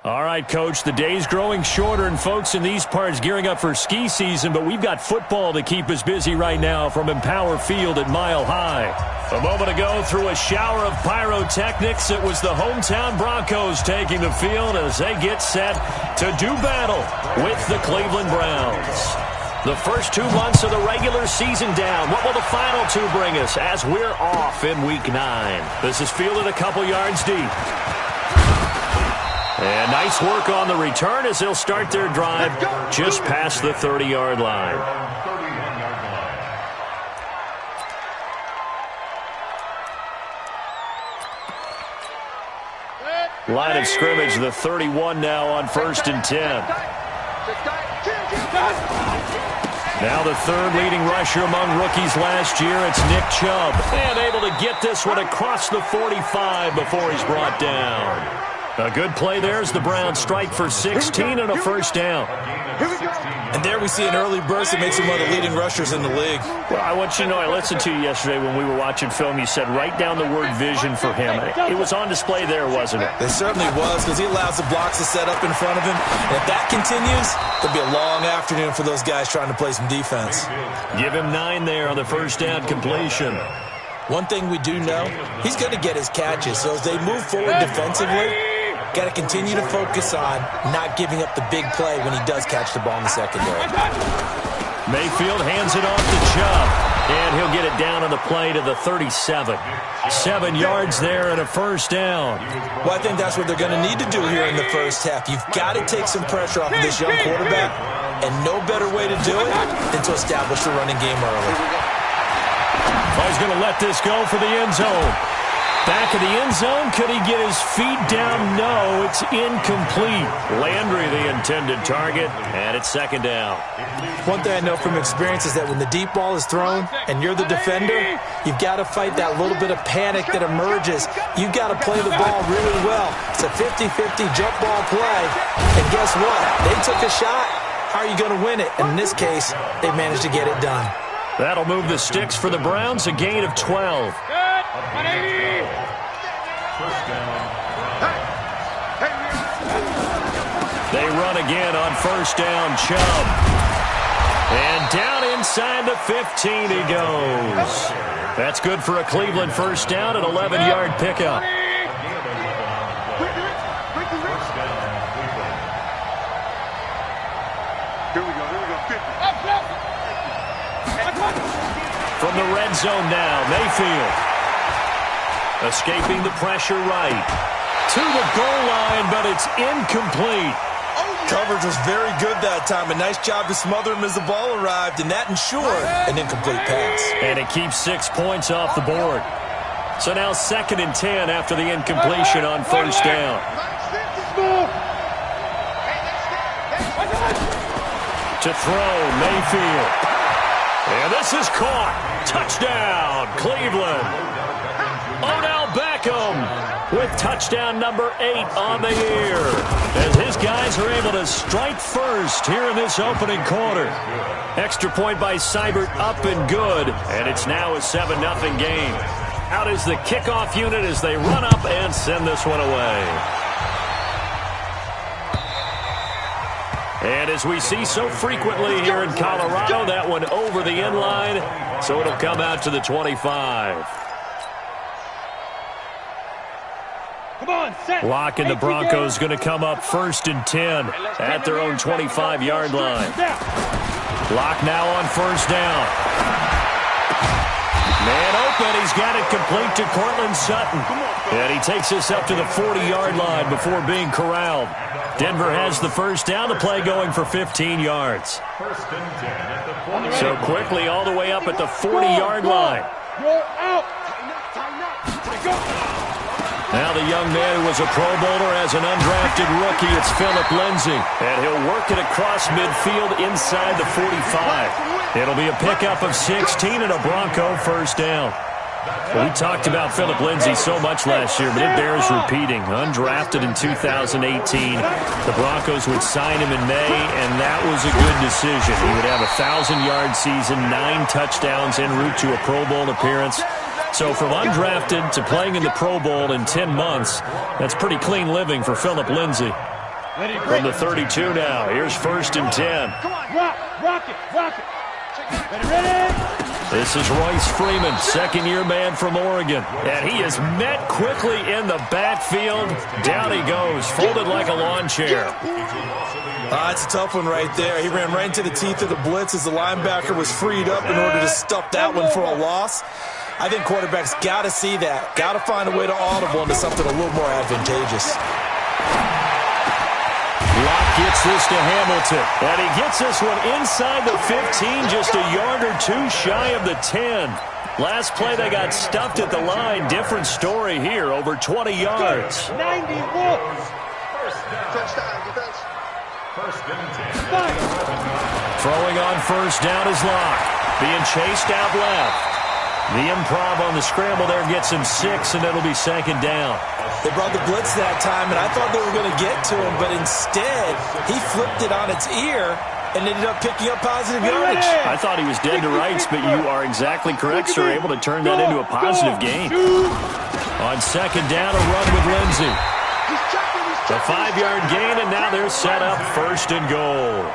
All right, Coach, the day's growing shorter, and folks in these parts gearing up for ski season, but we've got football to keep us busy right now from Empower Field at Mile High. A moment ago, through a shower of pyrotechnics, it was the hometown Broncos taking the field as they get set to do battle with the Cleveland Browns. The first 2 months of the regular season down. What will the final 2 bring us as we're off in Week 9? This is fielded a couple yards deep. And nice work on the return as they'll start their drive just past the 30-yard line. Line of scrimmage, the 31 now on 1st and 10. Now the third leading rusher among rookies last year, it's Nick Chubb. And able to get this one across the 45 before he's brought down. A good play there as the Browns strike for 16 and a first down. And there we see an early burst that makes him one of the leading rushers in the league. Well, I want you to know, I listened to you yesterday when we were watching film. You said write down the word vision for him. It was on display there, wasn't it? It certainly was, because he allows the blocks to set up in front of him. And if that continues, there'll be a long afternoon for those guys trying to play some defense. Give him 9 there on the first down completion. One thing we do know, he's going to get his catches. So as they move forward defensively, got to continue to focus on not giving up the big play when he does catch the ball in the secondary. Mayfield hands it off to Chubb, and he'll get it down on the play to the 37. 7 yards there and a first down. Well, I think that's what they're going to need to do here in the first half. You've got to take some pressure off of this young quarterback, and no better way to do it than to establish the running game early. Oh, he's going to let this go for the end zone. Back of the end zone, could he get his feet down? No, it's incomplete. Landry, the intended target, and it's second down. One thing I know from experience is that when the deep ball is thrown and you're the defender, you've got to fight that little bit of panic that emerges. You've got to play the ball really well. It's a 50-50 jump ball play, and guess what? They took a shot. How are you going to win it? And in this case, they managed to get it done. That'll move the sticks for the Browns, a gain of 12. They run again on first down, Chubb. And down inside the 15 he goes. That's good for a Cleveland first down, an 11-yard pickup. From the red zone now, Mayfield. Escaping the pressure right. To the goal line, but it's incomplete. Coverage was very good that time. A nice job to smother him as the ball arrived, and that ensured an incomplete pass. And it keeps 6 points off the board. So now 2nd and 10 after the incompletion on first down. To throw, Mayfield. And this is caught. Touchdown, Cleveland. Odell Beckham with touchdown number 8 on the year, as his guys are able to strike first here in this opening quarter. Extra point by Seibert, up and good, and it's now a 7-0 game. Out is the kickoff unit as they run up and send this one away. And as we see so frequently here in Colorado, that one over the end line, so it'll come out to the 25. Locke and the Broncos going to come up 1st and 10 at their own 25-yard line. Locke now on first down. Man open, he's got it complete to Cortland Sutton. And he takes us up to the 40-yard line before being corralled. Denver has the first down, the play going for 15 yards. So quickly all the way up at the 40-yard line. Now the young man who was a Pro Bowler as an undrafted rookie, it's Philip Lindsay. And he'll work it across midfield inside the 45. It'll be a pickup of 16 and a Bronco first down. Well, we talked about Philip Lindsay so much last year, but it bears repeating. Undrafted in 2018, the Broncos would sign him in May, and that was a good decision. He would have a 1,000-yard season, 9 touchdowns en route to a Pro Bowl appearance. So from undrafted to playing in the Pro Bowl in 10 months, that's pretty clean living for Philip Lindsay. From the 32 now, here's 1st and 10. Come on, rock it. Ready? This is Royce Freeman, second-year man from Oregon. And he is met quickly in the backfield. Down he goes, folded like a lawn chair. It's a tough one right there. He ran right into the teeth of the blitz as the linebacker was freed up in order to stuff that one for a loss. I think quarterbacks got to see that. Got to find a way to audible into something a little more advantageous. Locke gets this to Hamilton, and he gets this one inside the 15, just a yard or two shy of the 10. Last play, they got stuffed at the line. Different story here, over 20 yards. 90 Wolves. Throwing on 1st down is Locke, being chased out left. The improv on the scramble there gets him 6, and it'll be 2nd down. They brought the blitz that time, and I thought they were going to get to him, but instead, he flipped it on its ear and ended up picking up positive yardage. I thought he was dead to rights, but you are exactly correct, sir, able to turn that into a positive gain. On 2nd down, a run with Lindsey. A 5-yard gain, and now they're set up 1st and goal.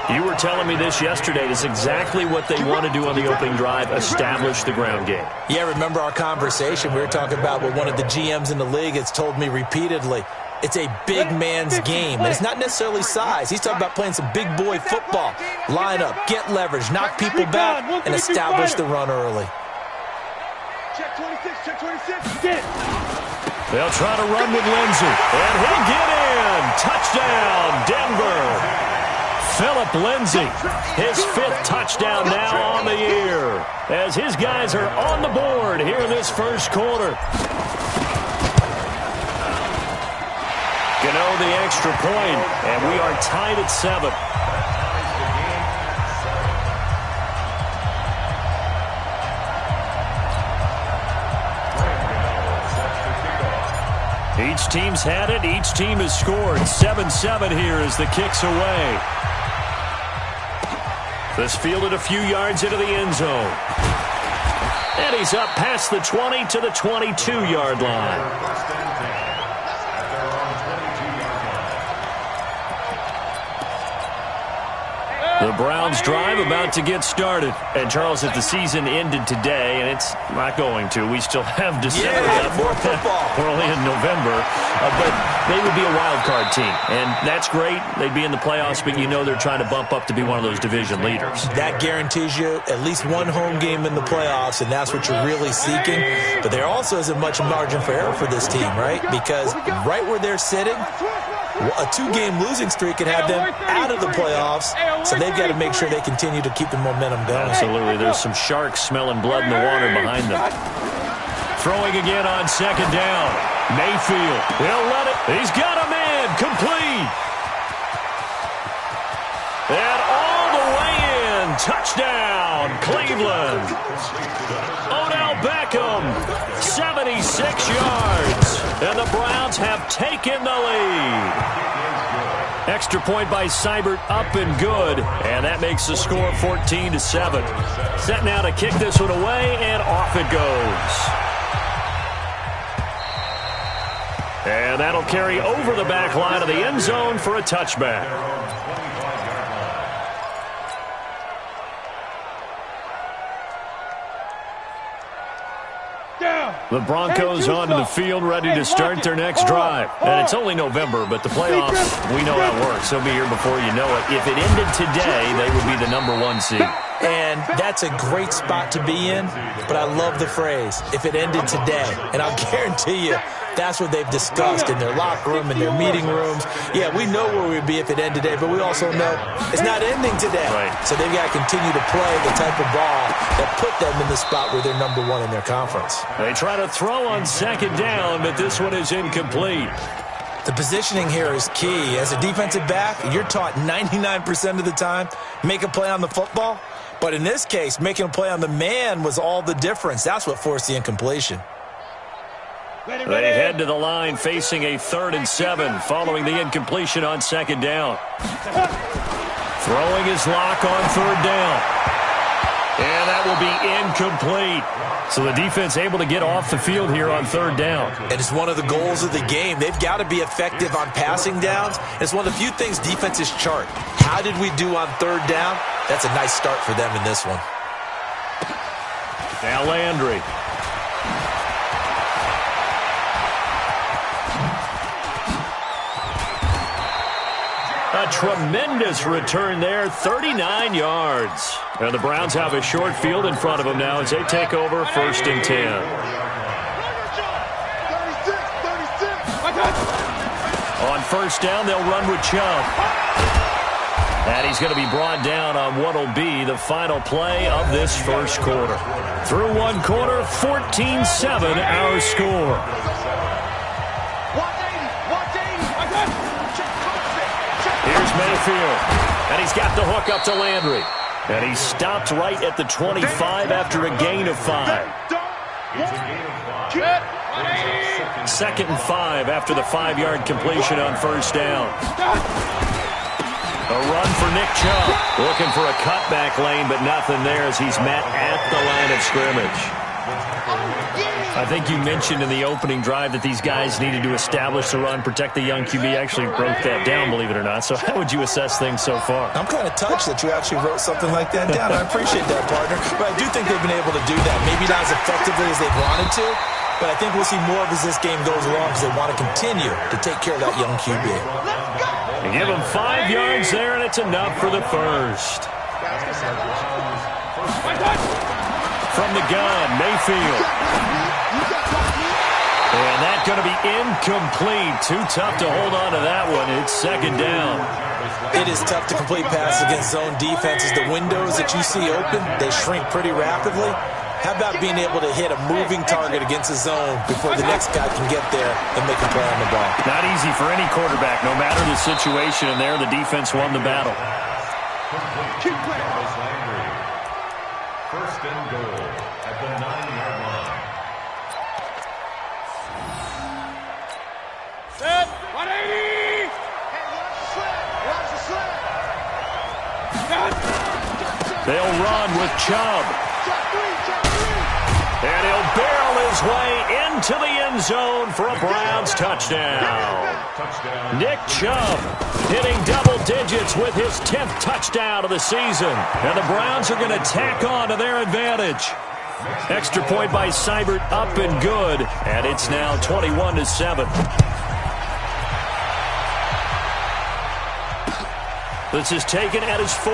You were telling me this yesterday. It's exactly what they want to do on the opening drive, establish the ground game. Yeah, remember our conversation. We were talking about what one of the GMs in the league has told me repeatedly. It's a big man's game, and it's not necessarily size. He's talking about playing some big boy football. Line up, get leverage, knock people back, and establish the run early. Check 26, get it. They'll try to run with Lindsey, and he'll get in. Touchdown, Denver. Philip Lindsey, his 5th touchdown now on the year, as his guys are on the board here in this 1st quarter. Gano the extra point, and we are tied at 7. Each team's had it. Each team has scored. 7-7 here as the kick's away. This fielded a few yards into the end zone. And he's up past the 20 to the 22-yard line. The Browns drive about to get started. And, Charles, if the season ended today, and it's not going to, we still have December left. More football. We're only in November. But they would be a wild card team. And that's great. They'd be in the playoffs, but you know they're trying to bump up to be one of those division leaders. That guarantees you at least one home game in the playoffs, and that's what you're really seeking. But there also isn't much margin for error for this team, right? Because right where they're sitting, a 2-game losing streak could have them out of the playoffs, so they've got to make sure they continue to keep the momentum going. Absolutely. There's some sharks smelling blood in the water behind them. Throwing again on 2nd down. Mayfield. He'll let it. He's got a man. Complete. And all the way in. Touchdown, Cleveland. Odell Beckham, 76 yards. And the Browns have taken the lead. Extra point by Seibert, up and good. And that makes the score 14-7. Set now to kick this one away, and off it goes. And that'll carry over the back line of the end zone for a touchback. The Broncos onto the field, ready to start their next drive. And it's only November, but the playoffs, we know how it works. They'll be here before you know it. If it ended today, they would be the #1 seed. And that's a great spot to be in, but I love the phrase, if it ended today. And I'll guarantee you, that's what they've discussed in their locker room, in their meeting rooms. Yeah, we know where we'd be if it ended today, but we also know it's not ending today. Right. So they've got to continue to play the type of ball that put them in the spot where they're #1 in their conference. They try to throw on 2nd down, but this one is incomplete. The positioning here is key. As a defensive back, you're taught 99% of the time, make a play on the football. But in this case, making a play on the man was all the difference. That's what forced the incompletion. They head to the line facing a 3rd and 7 following the incompletion on 2nd down. Throwing his lock on 3rd down. And that will be incomplete. So the defense able to get off the field here on third down. And it's one of the goals of the game. They've got to be effective on passing downs. It's one of the few things defenses chart. How did we do on third down? That's a nice start for them in this one. Now Landry. A tremendous return there, 39 yards. And the Browns have a short field in front of them now as they take over 1st and 10. On 1st down, they'll run with Chubb. And he's going to be brought down on what will be the final play of this first quarter. Through one quarter, 14-7 our score. Here's Mayfield, and he's got the hook up to Landry. And he stopped right at the 25 after a gain of 5. 2nd and 5 after the 5-yard completion on 1st down. A run for Nick Chubb. Looking for a cutback lane, but nothing there as he's met at the line of scrimmage. I think you mentioned in the opening drive that these guys needed to establish the run, protect the young QB. Actually broke that down, believe it or not. So how would you assess things so far? I'm kind of touched that you actually wrote something like that down. I appreciate that, partner. But I do think they've been able to do that. Maybe not as effectively as they wanted to, but I think we'll see more of as this game goes along because they want to continue to take care of that young QB. They give him 5 yards there, and it's enough for the first. From the gun, Mayfield. And that's going to be incomplete. Too tough to hold on to that one. It's 2nd down. It is tough to complete passes against zone defenses. The windows that you see open, they shrink pretty rapidly. How about being able to hit a moving target against a zone before the next guy can get there and make a play on the ball? Not easy for any quarterback, no matter the situation. And there, the defense won the battle. Keep playing. 1st and goal at the 9-yard line. Set. 180. Watch the sled. They'll run with Chubb. And he'll barrel his way into the end zone for a Browns touchdown. Nick Chubb hitting double digits with his 10th touchdown of the season. And the Browns are going to tack on to their advantage. Extra point by Seibert up and good. And it's now 21-7. This is taken at his 4.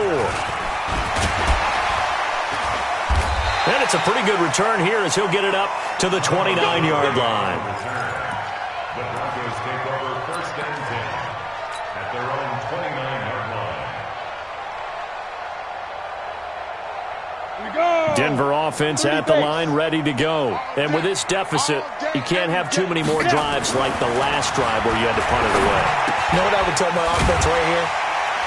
And it's a pretty good return here as he'll get it up to the 29-yard line. The Broncos take over 1st and 10 at their own 29-yard line. Here we go. Denver offense at the line, ready to go. And with this deficit, you can't have too many more drives like the last drive where you had to punt it away. You know what I would tell my offense right here?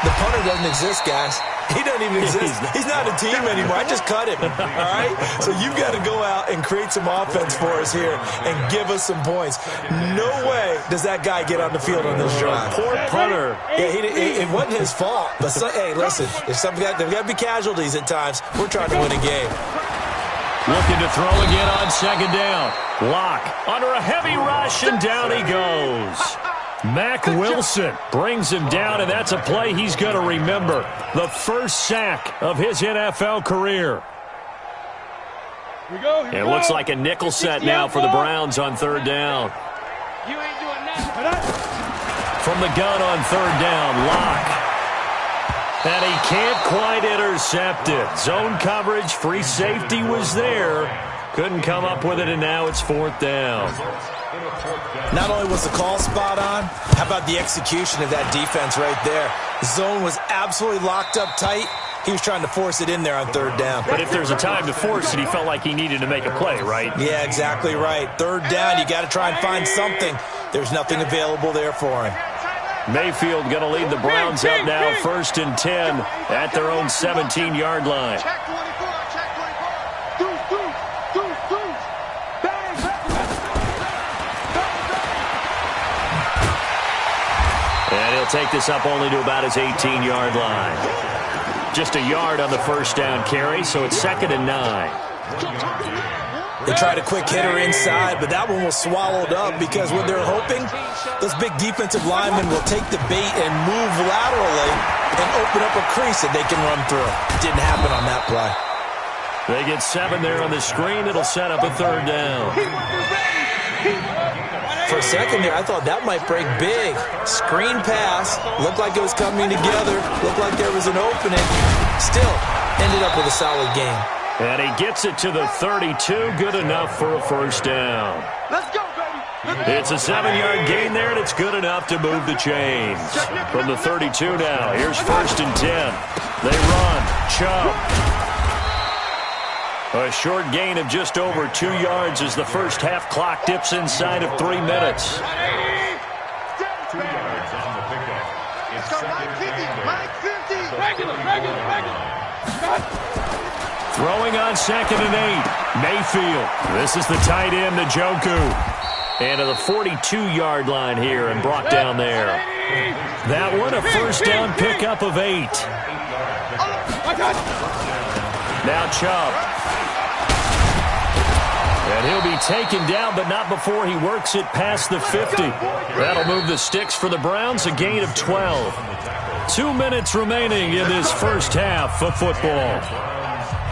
The punter doesn't exist, guys. He doesn't even exist. He's not a team anymore. I just cut him, all right? So you've got to go out and create some offense for us here and give us some points. No way does that guy get on the field on this drive. Poor punter. Yeah, it wasn't his fault. But hey, listen, there's got to be casualties at times. We're trying to win a game. Looking to throw again on 2nd down. Lock under a heavy rush, and down he goes. Mack Wilson brings him down, and that's a play he's going to remember. The first sack of his NFL career. Here we go. It looks like a nickel set now for the Browns on 3rd down. You ain't doing nothing. From the gun on 3rd down, Lock. And he can't quite intercept it. Zone coverage, free safety was there. Couldn't come up with it, and now it's 4th down. Not only was the call spot on, how about the execution of that defense right there? The zone was absolutely locked up tight. He was trying to force it in there on 3rd down. But if there's a time to force it, he felt like he needed to make a play, right? Yeah, exactly right. 3rd down, you got to try and find something. There's nothing available there for him. Mayfield going to lead the Browns up now, 1st and 10 at their own 17-yard line. Check 24. Check 24. Deuce. Bang. And he'll take this up only to about his 18-yard line. Just a yard on the first down carry, so it's 2nd and 9. They tried a quick hitter inside, but that one was swallowed up because what they're hoping, those big defensive linemen will take the bait and move laterally and open up a crease that they can run through. Didn't happen on that play. They get 7 there on the screen. It'll set up a 3rd down. For a second there, I thought that might break big. Screen pass. Looked like it was coming together. Looked like there was an opening. Still, ended up with a solid game. And he gets it to the 32. Good enough for a 1st down. Let's go, baby. It's a 7-yard gain there, and it's good enough to move the chains. From the 32 now, here's 1st and 10. They run. Chubb. A short gain of just over 2 yards as the first half clock dips inside of 3 minutes. 2 yards on the pickup. It's 2nd and 10. Throwing on 2nd and 8. Mayfield. This is the tight end, Njoku. And to the 42-yard line here and brought down there. That one a 1st down pickup of 8. Now Chubb. And he'll be taken down, but not before he works it past the 50. That'll move the sticks for the Browns, a gain of 12. 2 minutes remaining in this first half of football.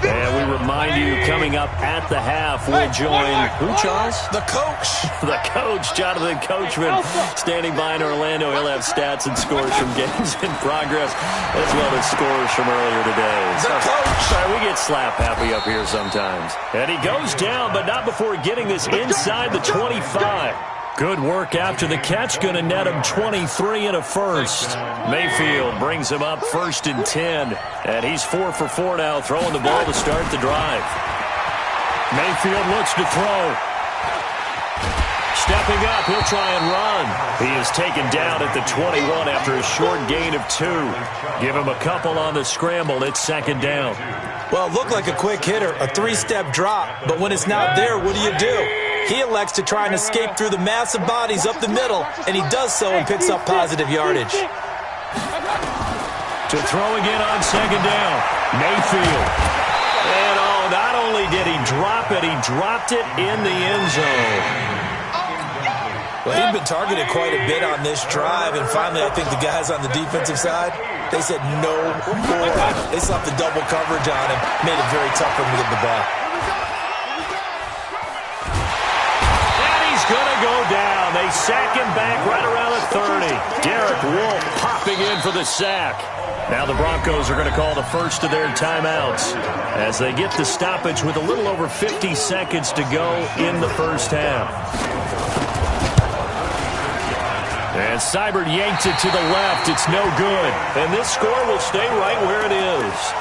And we remind you, coming up at the half, we'll join, who, Charles? The coach. The coach, Jonathan Coachman, standing by in Orlando. He'll have stats and scores from games in progress, as well as scores from earlier today. The coach. Sorry, we get slap happy up here sometimes. And he goes down, but not before getting this inside the 25. Good work after the catch, going to net him 23 and a 1st. Mayfield brings him up 1st and 10, and he's 4 for 4 now, throwing the ball to start the drive. Mayfield looks to throw. Stepping up, he'll try and run. He is taken down at the 21 after a short gain of 2. Give him a couple on the scramble. It's 2nd down. Well, it looked like a quick hitter, a 3-step drop, but when it's not there, what do? He elects to try and escape through the massive bodies up the middle, and he does so and picks up positive yardage. To throw again on 2nd down, Mayfield. And not only did he drop it, he dropped it in the end zone. Well, he'd been targeted quite a bit on this drive, and finally I think the guys on the defensive side, they said no more. They slapped the double coverage on him, made it very tough for him to get the ball. Going to go down. They sack him back right around the 30. Derek Wolfe popping in for the sack. Now the Broncos are going to call the first of their timeouts as they get the stoppage with a little over 50 seconds to go in the first half. And Seibert yanked it to the left. It's no good. And this score will stay right where it is.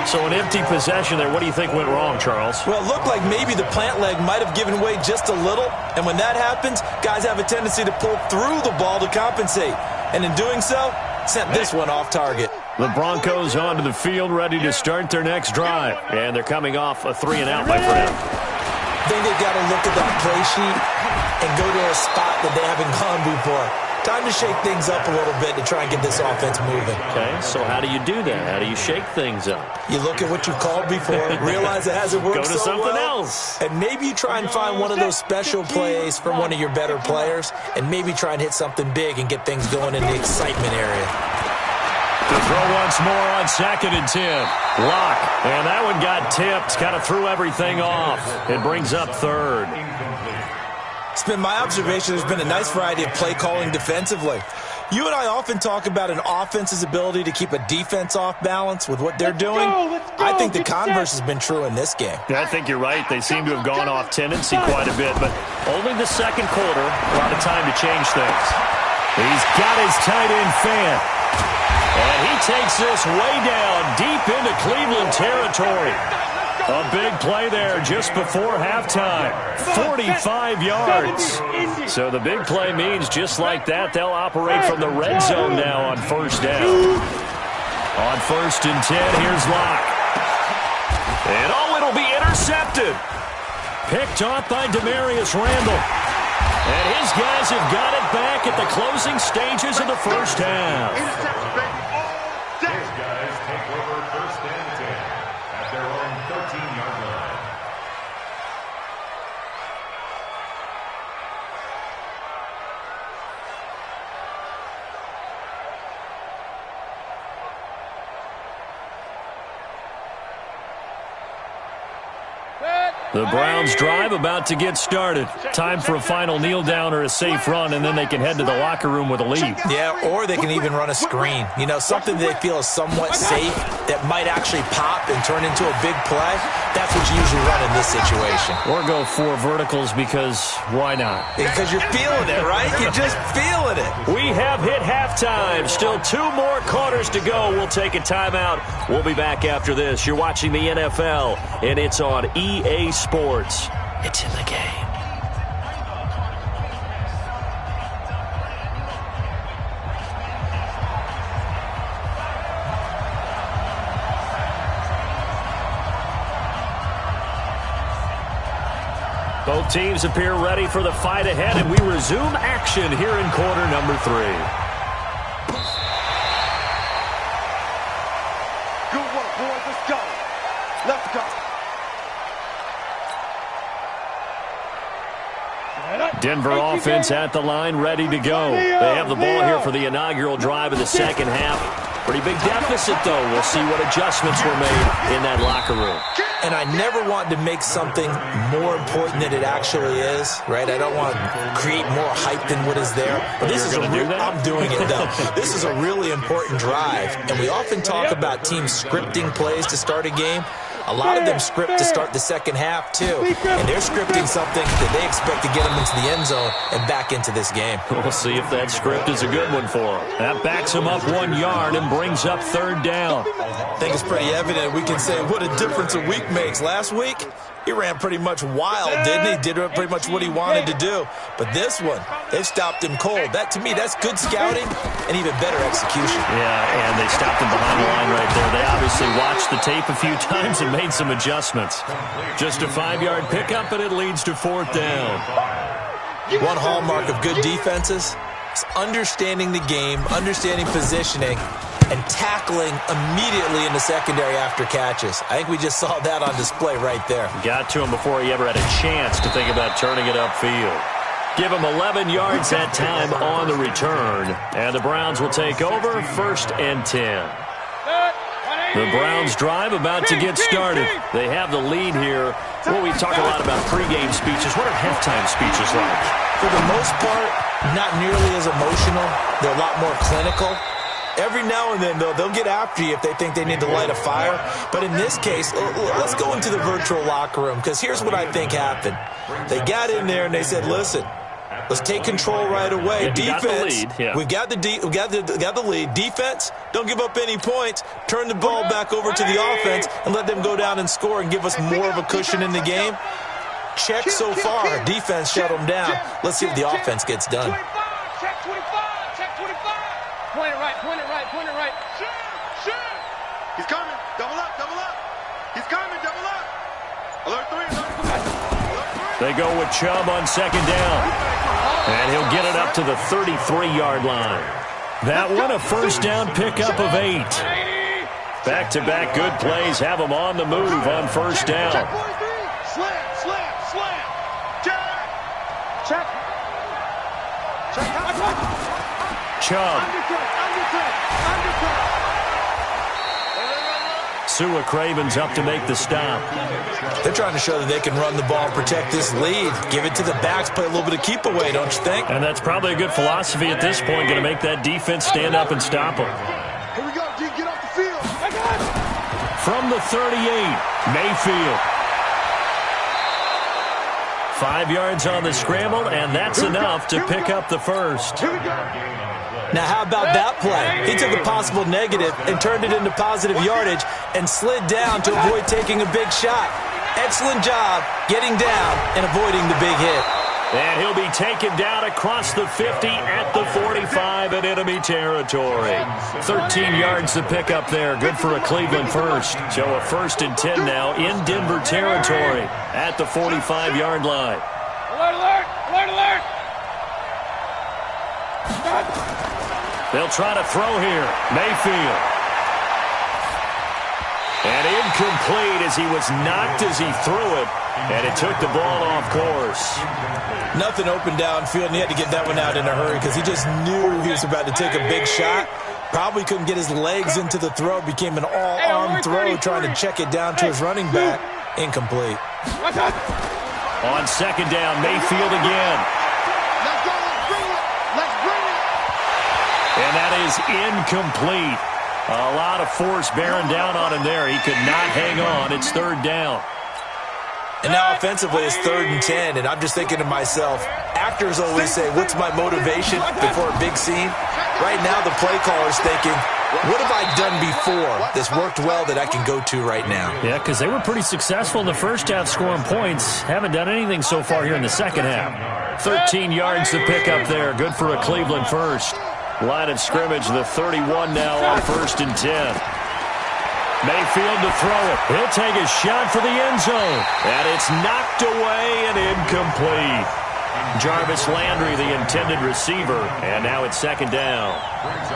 So an empty possession there. What do you think went wrong, Charles? Well, it looked like maybe the plant leg might have given way just a little. And when that happens, guys have a tendency to pull through the ball to compensate. And in doing so, sent this one off target. The Broncos onto the field, ready to start their next drive. And they're coming off a 3-and-out, my friend. I think they've got to look at that play sheet and go to a spot that they haven't gone before. Time to shake things up a little bit to try and get this offense moving. Okay, so how do you do that? How do you shake things up? You look at what you've called before, realize it hasn't worked so well. Go to something else. And maybe you try and find one of those special plays from one of your better players, and maybe try and hit something big and get things going in the excitement area. To throw once more on 2nd and 10. Lock. And that one got tipped. Kind of threw everything off. It brings up 3rd. It's been my observation there's been a nice variety of play calling defensively. You and I often talk about an offense's ability to keep a defense off balance with what they're doing. I think the converse has been true in this game. I think you're right. They seem to have gone off tendency quite a bit, but only the 2nd quarter, a lot of time to change things. He's got his tight end fan. And he takes this way down deep into Cleveland territory. A big play there just before halftime. 45 yards. So the big play means just like that, they'll operate from the red zone now on 1st down. On 1st and 10, here's Locke. And it'll be intercepted. Picked off by Demarius Randall. And his guys have got it back at the closing stages of the first half. His guys take over The Browns drive about to get started. Time for a final kneel down or a safe run, and then they can head to the locker room with a lead. Yeah, or they can even run a screen. You know, something they feel is somewhat safe that might actually pop and turn into a big play. That's what you usually run in this situation. Or go 4 verticals because why not? Because you're feeling it, right? You're just feeling it. We have hit halftime. Still 2 more quarters to go. We'll take a timeout. We'll be back after this. You're watching the NFL, and it's on EA Sports. It's in the game. Both teams appear ready for the fight ahead, and we resume action here in quarter number 3. Good work, boys. Let's go. Let's go. Denver offense at the line, ready to go. They have the ball here for the inaugural drive of the second half. Pretty big deficit, though. We'll see what adjustments were made in that locker room. And I never want to make something more important than it actually is, right? I don't want to create more hype than what is there. But this is I'm doing it, though. This is a really important drive. And we often talk about teams scripting plays to start a game. A lot of them script to start the second half, too. And they're scripting something that they expect to get them into the end zone and back into this game. We'll see if that script is a good one for them. That backs them up 1 yard and brings up 3rd down. I think it's pretty evident. We can say what a difference a week makes. Last week, he ran pretty much wild, didn't he? Did pretty much what he wanted to do. But this one, they stopped him cold. That, to me, that's good scouting and even better execution. Yeah, and they stopped him behind the line right there. They obviously watched the tape a few times and made some adjustments. Just a 5-yard pickup, and it leads to 4th down. One hallmark of good defenses is understanding the game, understanding positioning, and tackling immediately in the secondary after catches. I think we just saw that on display right there. Got to him before he ever had a chance to think about turning it upfield. Give him 11 yards that time on the return. And the Browns will take over 1st and 10. The Browns drive about to get started. They have the lead here. Well, we talk a lot about pregame speeches. What are halftime speeches like? For the most part, not nearly as emotional. They're a lot more clinical. Every now and then, though, they'll get after you if they think they need to light a fire. But in this case, let's go into the virtual locker room, because here's what I think happened. They got in there and they said, listen, let's take control right away. Defense, we've got the lead. Defense, don't give up any points. Turn the ball back over to the offense and let them go down and score and give us more of a cushion in the game. Check so far. Defense shut them down. Let's see if the offense gets done. Check 25. Check 25. Point it right. Point it right. Point it right. Shoot. He's coming. Double up. Double up. He's coming. Double up. Alert 3. Alert 3. They go with Chubb on 2nd down. And he'll get it up to the 33-yard line. That one a 1st down pickup of 8. Back-to-back good plays have them on the move on 1st down. Slam. Check. Chubb. Sua Craven's up to make the stop. They're trying to show that they can run the ball and protect this lead. Give it to the backs, play a little bit of keep away, don't you think? And that's probably a good philosophy at this point, going to make that defense stand up and stop them. Here we go, D. Get off the field. From the 38, Mayfield. 5 yards on the scramble, and that's enough to pick up the 1st. Here we go. Now, how about that play? He took a possible negative and turned it into positive yardage and slid down to avoid taking a big shot. Excellent job getting down and avoiding the big hit. And he'll be taken down across the 50 at the 45 in enemy territory. 13 yards to pick up there. Good for a Cleveland first. So a 1st and 10 now in Denver territory at the 45-yard line. Alert, alert, alert, alert. They'll try to throw here. Mayfield. And incomplete as he was knocked as he threw it. And it took the ball off course. Nothing open downfield, and he had to get that one out in a hurry because he just knew he was about to take a big shot. Probably couldn't get his legs into the throw. Became an all-arm throw trying to check it down to his running back. Incomplete. On second down, Mayfield again. Let's go. Let's bring it. Let's bring it. And that is incomplete. A lot of force bearing down on him there. He could not hang on. It's third down. And now offensively, it's 3rd and 10, and I'm just thinking to myself, actors always say, what's my motivation before a big scene? Right now, the play caller's thinking, what have I done before that's worked well that I can go to right now? Yeah, because they were pretty successful in the first half scoring points. Haven't done anything so far here in the second half. 13 yards to pick up there. Good for a Cleveland first. Line of scrimmage, the 31 now on 1st and 10. Mayfield to throw it. He'll take a shot for the end zone. And it's knocked away and incomplete. Jarvis Landry, the intended receiver. And now it's second down.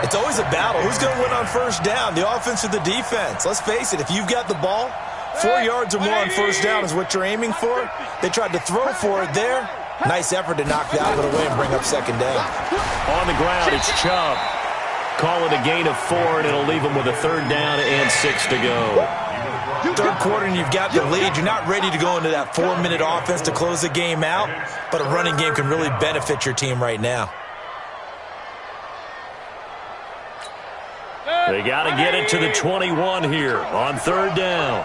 It's always a battle. Who's going to win on first down, the offense or the defense? Let's face it, if you've got the ball, 4 yards or more on first down is what you're aiming for. They tried to throw for it there. Nice effort to knock that one away and bring up second down. On the ground, it's Chubb. Call it a gain of 4, and it'll leave them with a 3rd down and 6 to go. Third quarter, and you've got the lead. You're not ready to go into that 4-minute offense to close the game out, but a running game can really benefit your team right now. They got to get it to the 21 here on 3rd down.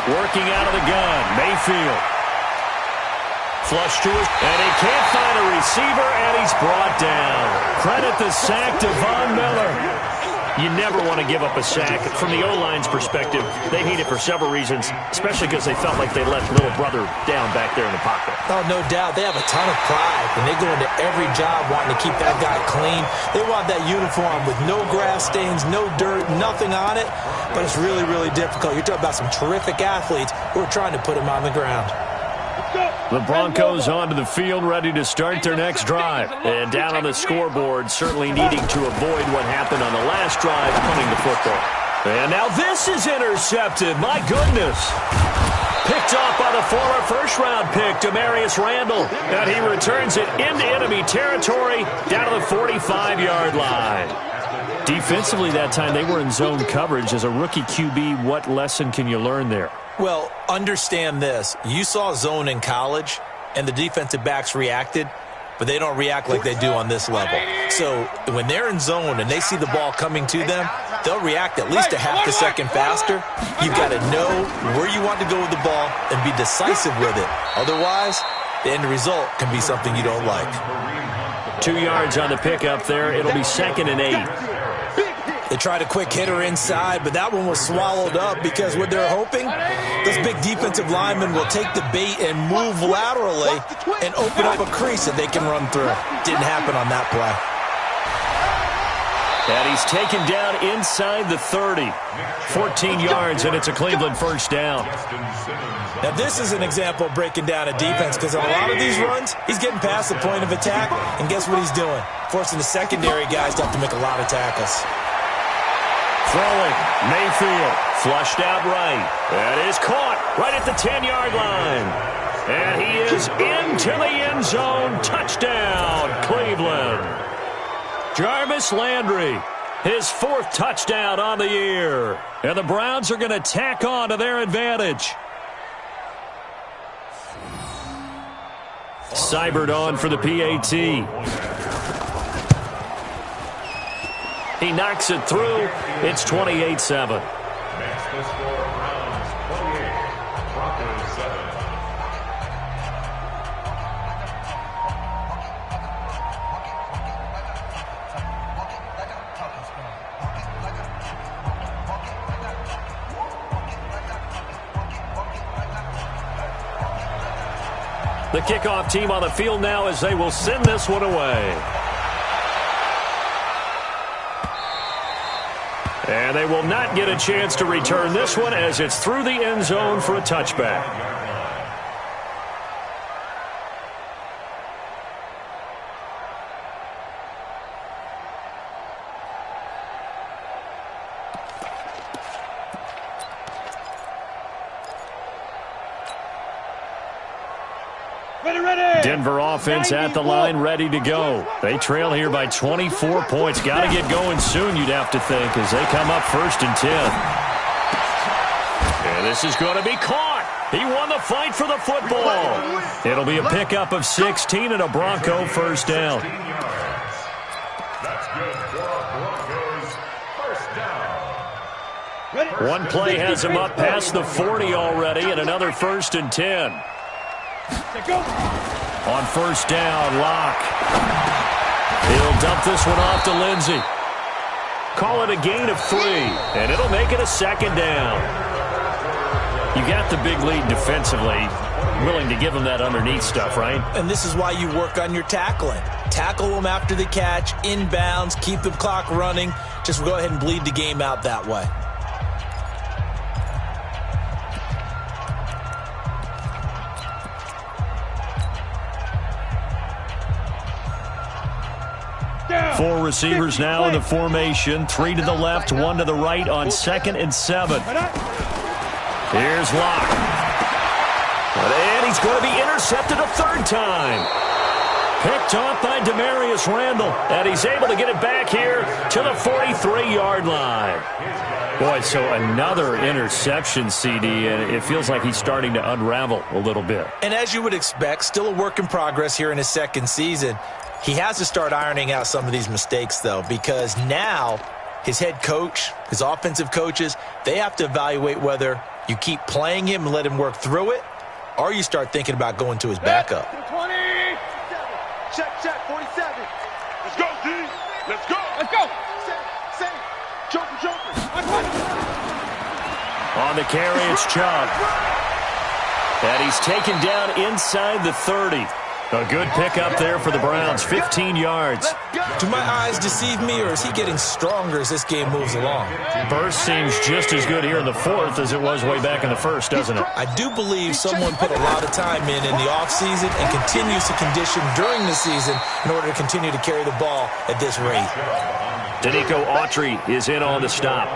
Working out of the gun, Mayfield. Flush to his, and he can't find a receiver, and he's brought down. Credit the sack to Von Miller. You never want to give up a sack. From the O-line's perspective, they hate it for several reasons, especially because they felt like they let little brother down back there in the pocket. Oh, no doubt. They have a ton of pride, and they go into every job wanting to keep that guy clean. They want that uniform with no grass stains, no dirt, nothing on it, but it's really, really difficult. You're talking about some terrific athletes who are trying to put him on the ground. The Broncos onto the field, ready to start their next drive. And down on the scoreboard, certainly needing to avoid what happened on the last drive, punting the football. And now this is intercepted. My goodness. Picked off by the former first-round pick, Demarius Randall. And he returns it into enemy territory down to the 45-yard line. Defensively that time, they were in zone coverage. As a rookie QB, what lesson can you learn there? Well, understand this. You saw zone in college, and the defensive backs reacted, but they don't react like they do on this level. So when they're in zone and they see the ball coming to them, they'll react at least a half a second faster. You've got to know where you want to go with the ball and be decisive with it. Otherwise, the end result can be something you don't like. 2 yards on the pickup there. It'll be 2nd and 8. They tried a quick hitter inside, but that one was swallowed up because what they're hoping, those big defensive linemen will take the bait and move laterally and open up a crease that they can run through. Didn't happen on that play. And he's taken down inside the 30. 14 yards, and it's a Cleveland first down. Now, this is an example of breaking down a defense because on a lot of these runs, he's getting past the point of attack, and guess what he's doing? Forcing the secondary guys to have to make a lot of tackles. Throwing, Mayfield, flushed out right. That is caught right at the 10-yard line. And he is into the end zone. Touchdown, Cleveland. Jarvis Landry, his 4th touchdown on the year. And the Browns are going to tack on to their advantage. Seibert on for the PAT. He knocks it through. It's 28-7. Next, the score, Browns 28, Broncos 7. The kickoff team on the field now as they will send this one away. And they will not get a chance to return this one as it's through the end zone for a touchback. Denver offense at the line, ready to go. They trail here by 24 points. Got to get going soon, you'd have to think, as they come up 1st and 10. This is going to be caught. He won the fight for the football. It'll be a pickup of 16 and a Bronco first down. That's good for a Broncos first down. One play has him up past the 40 already, and another 1st and 10. On first down, Locke. He'll dump this one off to Lindsey. Call it a gain of 3, and it'll make it a 2nd down. You got the big lead defensively, willing to give them that underneath stuff, right? And this is why you work on your tackling. Tackle them after the catch, inbounds, keep the clock running. Just go ahead and bleed the game out that way. Four receivers now in the formation. 3 to the left, 1 to the right on 2nd and 7. Here's Locke. And he's going to be intercepted a 3rd time. Picked off by Demarius Randall. And he's able to get it back here to the 43-yard line. Boy, so another interception, CD, and it feels like he's starting to unravel a little bit. And as you would expect, still a work in progress here in his 2nd season. He has to start ironing out some of these mistakes, though, because now his head coach, his offensive coaches, they have to evaluate whether you keep playing him and let him work through it, or you start thinking about going to his backup. 20. Check, 47. Let's go, D. Let's go. Let's go. Say. Joker. On the carry, it's Chubb. And he's taken down inside the 30. A good pickup there for the Browns, 15 yards. Do my eyes deceive me, or is he getting stronger as this game moves along? Burst seems just as good here in the 4th as it was way back in the 1st, doesn't it? I do believe someone put a lot of time in the offseason and continues to condition during the season in order to continue to carry the ball at this rate. Danico Autry is in on the stop.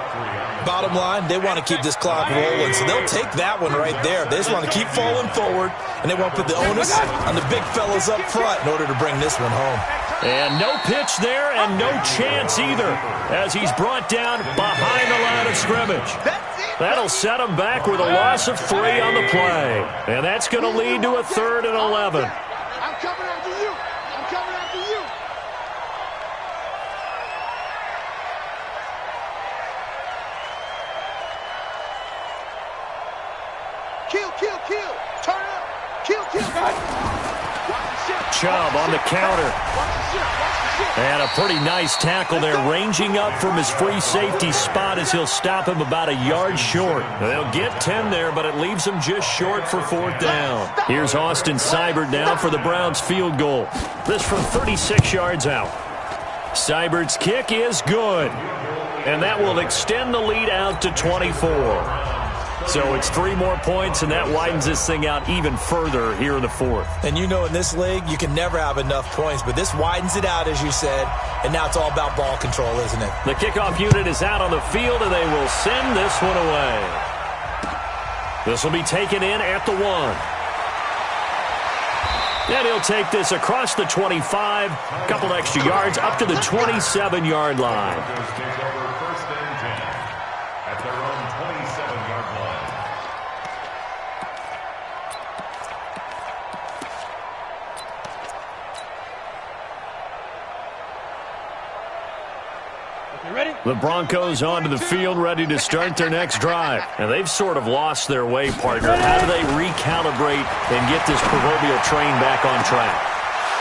Bottom line, they want to keep this clock rolling, so they'll take that one right there. They just want to keep falling forward, and they want to put the onus on the big fellas up front in order to bring this one home. And no pitch there, and no chance either, as he's brought down behind the line of scrimmage. That'll set him back with a loss of 3 on the play. And that's going to lead to a 3rd and 11. I'm coming after you. Kill. Turn up. Kill. Chubb on the counter. And a pretty nice tackle there, ranging up from his free safety spot as he'll stop him about a yard short. They'll get 10 there, but it leaves him just short for 4th down. Here's Austin Seibert now for the Browns field goal. This from 36 yards out. Seibert's kick is good. And that will extend the lead out to 24. So it's 3 more points, and that widens this thing out even further here in the 4th. And you know in this league, you can never have enough points, but this widens it out, as you said, and now it's all about ball control, isn't it? The kickoff unit is out on the field, and they will send this one away. This will be taken in at the 1. And he'll take this across the 25, a couple extra yards, up to the 27-yard line. The Broncos onto the field, ready to start their next drive. And they've sort of lost their way, partner. How do they recalibrate and get this proverbial train back on track?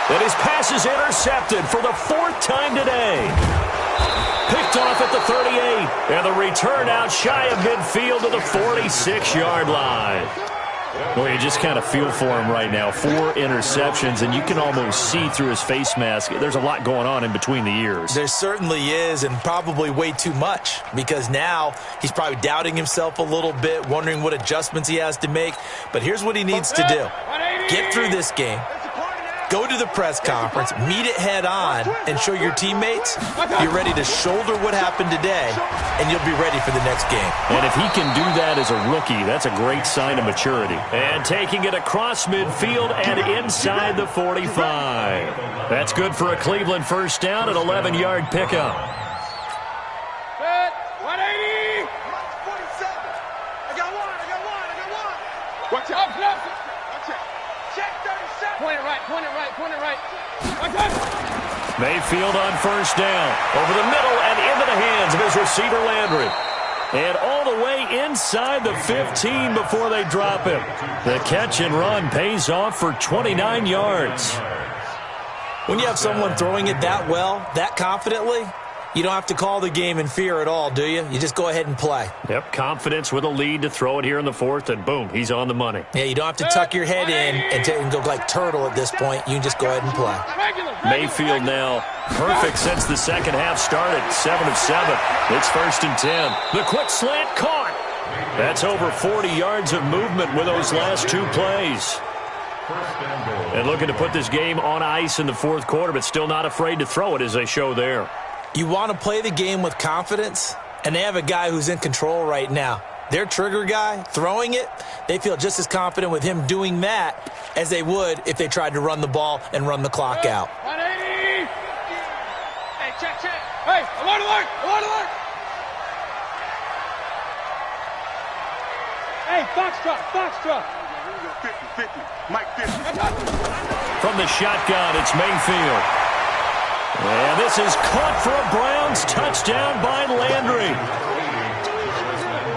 And his pass is intercepted for the 4th time today. Picked off at the 38. And the return out shy of midfield to the 46-yard line. Well, you just kind of feel for him right now. 4 interceptions, and you can almost see through his face mask. There's a lot going on in between the ears. There certainly is, and probably way too much, because now he's probably doubting himself a little bit, wondering what adjustments he has to make. But here's what he needs to do. Get through this game. Go to the press conference, meet it head on, and show your teammates you're ready to shoulder what happened today, and you'll be ready for the next game. And if he can do that as a rookie, that's a great sign of maturity. And taking it across midfield and inside the 45. That's good for a Cleveland first down, an 11-yard pickup. 180. 47. I got one. Check 37. Point it right, point it right, point it right. Mayfield on first down. Over the middle and into the hands of his receiver, Landry. And all the way inside the 15 before they drop him. The catch and run pays off for 29 yards. When you have someone throwing it that well, that confidently, you don't have to call the game in fear at all, do you? You just go ahead and play. Yep, confidence with a lead to throw it here in the fourth, and boom, he's on the money. Yeah, you don't have to tuck your head in and go like turtle at this point. You can just go ahead and play. Mayfield now perfect since the second half started. 7 of 7. It's 1st and 10. The quick slant caught. That's over 40 yards of movement with those last two plays. And looking to put this game on ice in the fourth quarter, but still not afraid to throw it as they show there. You want to play the game with confidence, and they have a guy who's in control right now. Their trigger guy, throwing it, they feel just as confident with him doing that as they would if they tried to run the ball and run the clock out. 180. Hey, check. Hey, alert. Hey, Foxtrot. 50. Mike 50. From the shotgun, it's Mayfield. And this is caught for a Browns touchdown by Landry.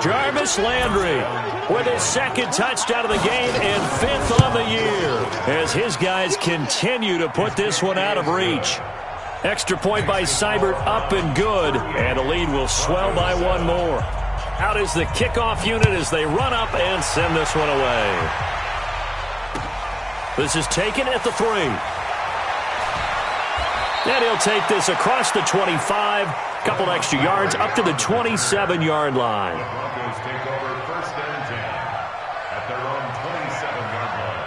Jarvis Landry with his second touchdown of the game and 5th on the year as his guys continue to put this one out of reach. Extra point by Seibert, up and good, and the lead will swell by one more. Out is the kickoff unit as they run up and send this one away. This is taken at the 3. And he'll take this across the 25, couple extra yards up to the 27-yard line. The Broncos take over 1st and 10 at their own 27-yard line.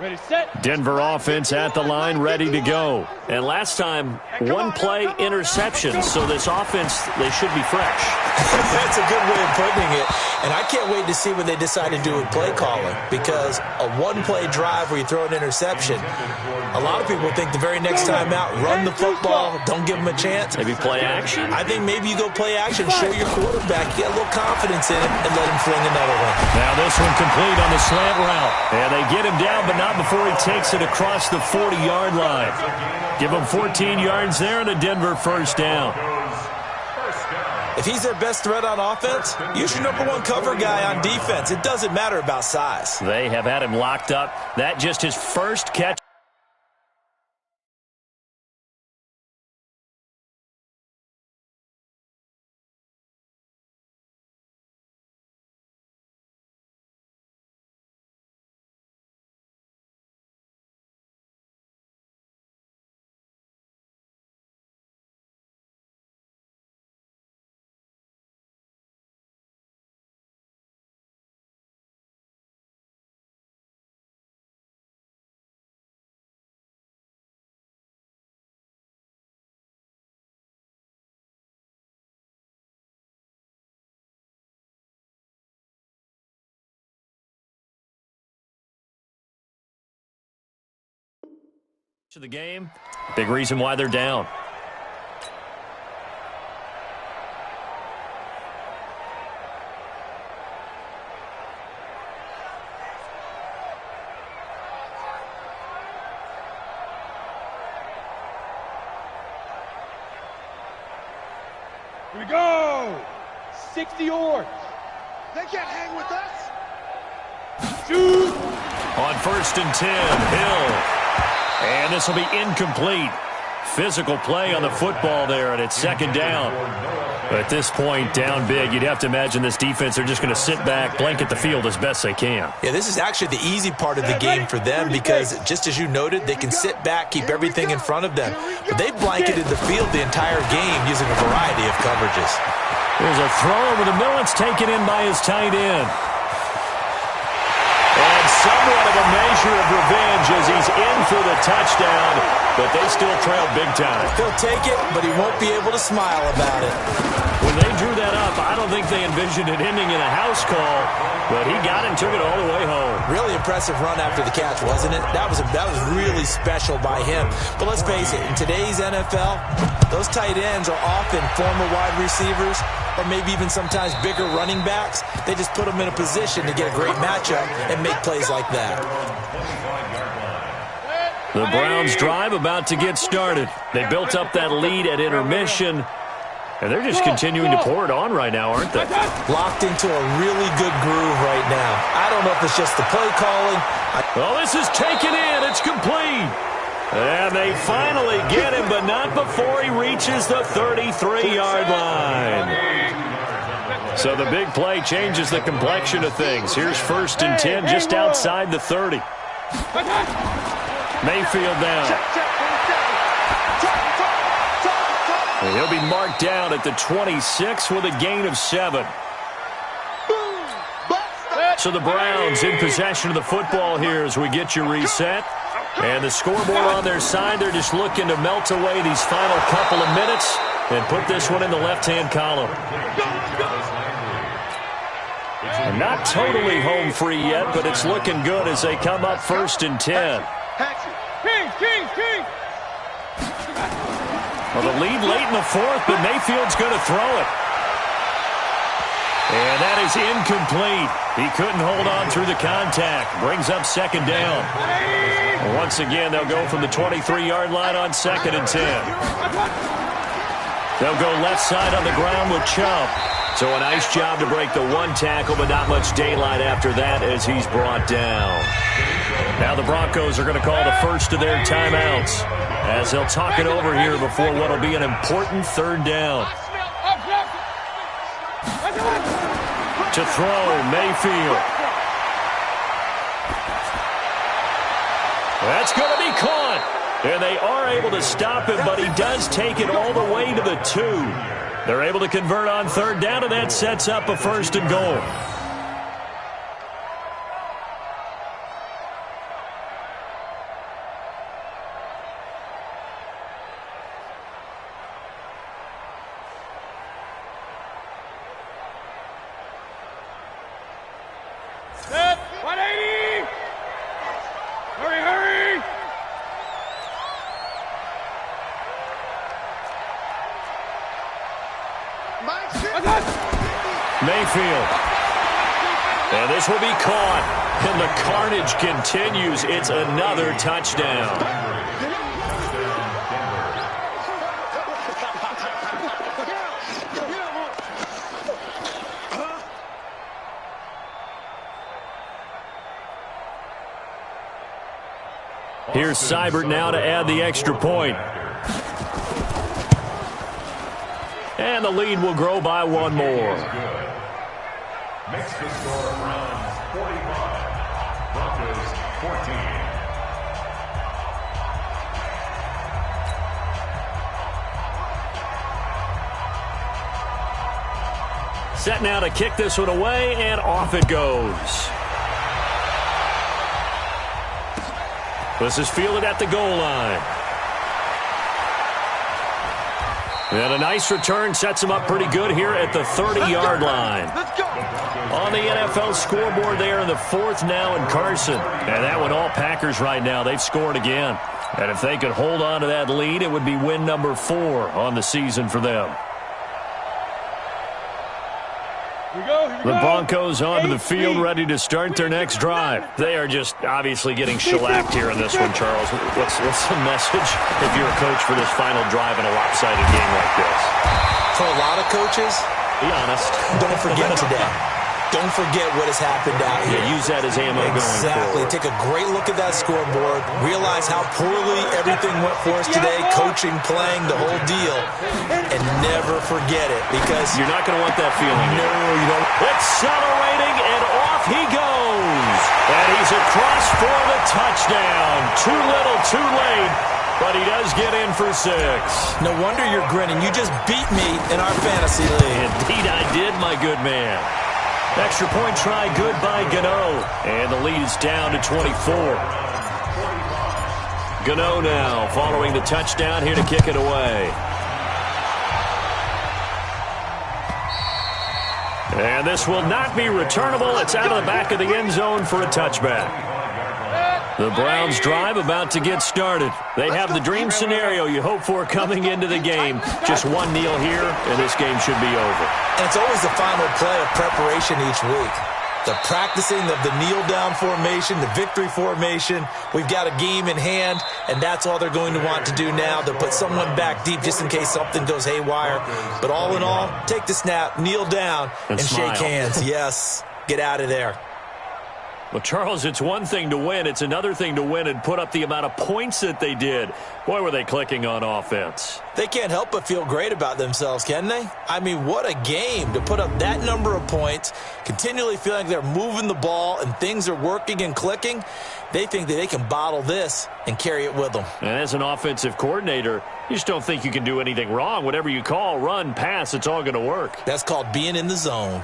Ready, set. Denver offense at the line, ready to go. And last time, one play interception, so this offense, they should be fresh. That's a good way of putting it. And I can't wait to see what they decide to do with play calling, because a one-play drive where you throw an interception, a lot of people think the very next time out, run the football, don't give them a chance. Maybe play action? I think maybe you go play action, show your quarterback, get a little confidence in it, and let him fling another one. Now this one complete on the slant route. And they get him down, but not before he takes it across the 40-yard line. Give him 14 yards there and a Denver first down. If he's their best threat on offense, use your number one cover guy on defense. It doesn't matter about size. They have had him locked up. That just his first catch. To the game, big reason why they're down. Here we go. 60 yards. They can't hang with us. Shoot. On 1st and 10, Hill. And this will be incomplete. Physical play on the football there, and it's second down. At this point, down big, you'd have to imagine this defense, they're just going to sit back, blanket the field as best they can. Yeah, this is actually the easy part of the game for them because, just as you noted, they can sit back, keep everything in front of them. But they blanketed the field the entire game using a variety of coverages. There's a throw over the middle. It's taken in by his tight end. And somewhat of a measure of revenge as he's in for the touchdown, but they still trail big time. He'll take it, but he won't be able to smile about it. When they drew that up, I don't think they envisioned it ending in a house call, but he got it and took it all the way home. Really impressive run after the catch, wasn't it? That was really special by him. But let's face it, in today's NFL, those tight ends are often former wide receivers or maybe even sometimes bigger running backs. They just put them in a position to get a great matchup and make plays like that. The Browns drive about to get started. They built up that lead at intermission, and they're just continuing to pour it on right now, aren't they? Locked into a really good groove right now. I don't know if it's just the play calling. Well, this is taken in. It's complete. And they finally get him, but not before he reaches the 33-yard line. So the big play changes the complexion of things. Here's 1st and 10 just outside the 30. Mayfield down. And he'll be marked down at the 26 with a gain of 7. So the Browns in possession of the football here as we get you reset. And the scoreboard on their side, they're just looking to melt away these final couple of minutes and put this one in the left-hand column. And not totally home free yet, but it's looking good as they come up 1st and 10. Well, the lead late in the 4th, but Mayfield's going to throw it. And that is incomplete. He couldn't hold on through the contact. Brings up 2nd down. And once again, they'll go from the 23-yard line on 2nd and 10. They'll go left side on the ground with Chubb. So a nice job to break the one tackle, but not much daylight after that as he's brought down. Now the Broncos are going to call the first of their timeouts as they'll talk it over here before what will be an important 3rd down. To throw, Mayfield. That's going to be caught. And they are able to stop him, but he does take it all the way to the 2. They're able to convert on 3rd down, and that sets up a 1st and goal. Set, 180! Hurry, hurry! Mayfield. And this will be caught. And the carnage continues. It's another touchdown. Here's Seibert now to add the extra point. And the lead will grow by one more. Makes the score Browns 45, Broncos 14. Set now to kick this one away, and off it goes. This is fielded at the goal line. And a nice return sets him up pretty good here at the 30-yard line. On the NFL scoreboard there in the 4th now in Carson. And that one all Packers right now. They've scored again. And if they could hold on to that lead, it would be win number 4 on the season for them. The Broncos onto the field, ready to start their next drive. They are just obviously getting shellacked here in this one, Charles. What's the message if you're a coach for this final drive in a lopsided game like this? For a lot of coaches, be honest. don't forget today. don't forget what has happened out here. Yeah, use that as ammo going forward. Take a great look at that scoreboard. Realize how poorly everything went for us today, coaching, playing, the whole deal. And never forget it, because you're not going to want that feeling. No, you don't. Accelerating, and off he goes. And he's across for the touchdown. Too little, too late. But he does get in for 6. No wonder you're grinning. You just beat me in our fantasy league. Indeed I did, my good man. Extra point try good by Gano. And the lead is down to 24. Gano now following the touchdown here to kick it away. And this will not be returnable. It's out of the back of the end zone for a touchback. The Browns drive about to get started. They have the dream scenario you hope for coming into the game. Just one kneel here, and this game should be over. And it's always the final play of preparation each week. The practicing of the kneel-down formation, the victory formation. We've got a game in hand, and that's all they're going to want to do now. They'll put someone back deep just in case something goes haywire. But all in all, take the snap, kneel down, and shake hands. Yes, get out of there. Well, Charles, it's one thing to win. It's another thing to win and put up the amount of points that they did. Boy, were they clicking on offense. They can't help but feel great about themselves, can they? I mean, what a game to put up that number of points, continually feeling they're moving the ball and things are working and clicking. They think that they can bottle this and carry it with them. And as an offensive coordinator, you just don't think you can do anything wrong. Whatever you call, run, pass, it's all going to work. That's called being in the zone.